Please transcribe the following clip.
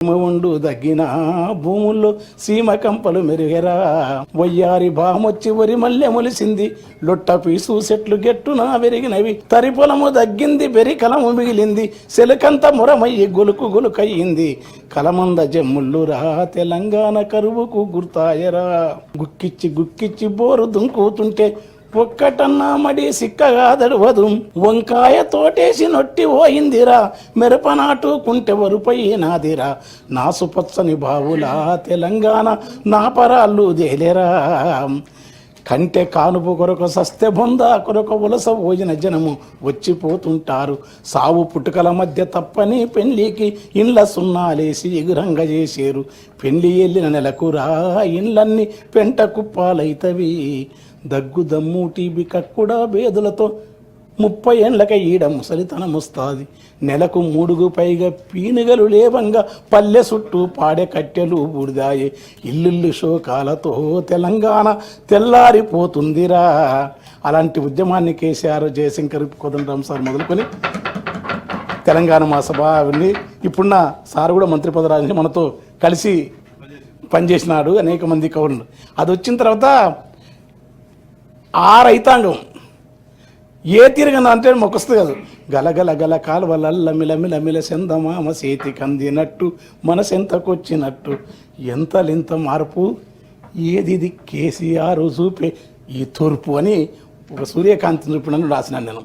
ఉండు దగ్గిన భూముల్లో సీమ కంపలు మెరుగెరా వయ్యారి బామొచ్చి వరి మల్లె మొలిసింది లొట్ట పీసు చెట్లు గెట్టున వెరిగినవి తరి పొలము దగ్గింది బెరి కలము మిగిలింది సెలకంత మురమయ్యి గొలుకు గొలుకయ్యింది కలమంద జమ్ముళ్ళురా తెలంగాణ కరువుకు గుర్తాయరా గుక్కిచ్చి బోరు దుంకుతుంటే ఒక్కటన్నా మడి సిక్కగా దడవదు వంకాయ తోటేసి నొట్టి పోయిందిరా మిరపనాటు కుంటె వరుపైనాదిరా నాసుపచ్చని బావులా తెలంగాణ నా పరాళ్ళు దేలేరా కంటె కానుపు కొరకు సస్తె బొంద కొరకు ఉలస భోజన జనము వచ్చిపోతుంటారు సావు పుట్టుకల మధ్య తప్పని పెళ్లికి ఇండ్ల సున్నాలేసి ఎగురంగ చేసేరు పెళ్లి వెళ్ళిన నెలకురా ఇండ్లన్నీ పెంట కుప్పాలైతవి దగ్గు దమ్ము టీబీ కక్కుడా బేదులతో 30 ఏండ్లక ఈడ ముసలితనం వస్తుంది నెలకు 3కు పైగా పీనుగలు లేవంగా పల్లె చుట్టూ పాడే కట్టెలు బూడిదాయే ఇల్లు శోకాలతో తెలంగాణ తెల్లారిపోతుందిరా. అలాంటి ఉద్యమాన్ని కేసీఆర్ జయశంకర్ కోదండరాం సార్ మొదలుకొని తెలంగాణ మహాసభ అవన్నీ ఇప్పుడున్న సార్ కూడా మంత్రి పదరాజు మనతో కలిసి పనిచేసినాడు అనేక మంది కవులు. అది వచ్చిన తర్వాత ఆ రైతాంగం ఏ తిరగన అంటే మొక్కస్తుంది కాదు గలగల గల కాలువలల్ల మిలమిల సెందమామ చేతి కందినట్టు మనసెంతకొచ్చినట్టు ఎంతలింత మార్పు ఏది కేసీఆర్ చూపే ఈ తూర్పు అని ఒక సూర్యకాంతి చూపినని రాసినాను నేను.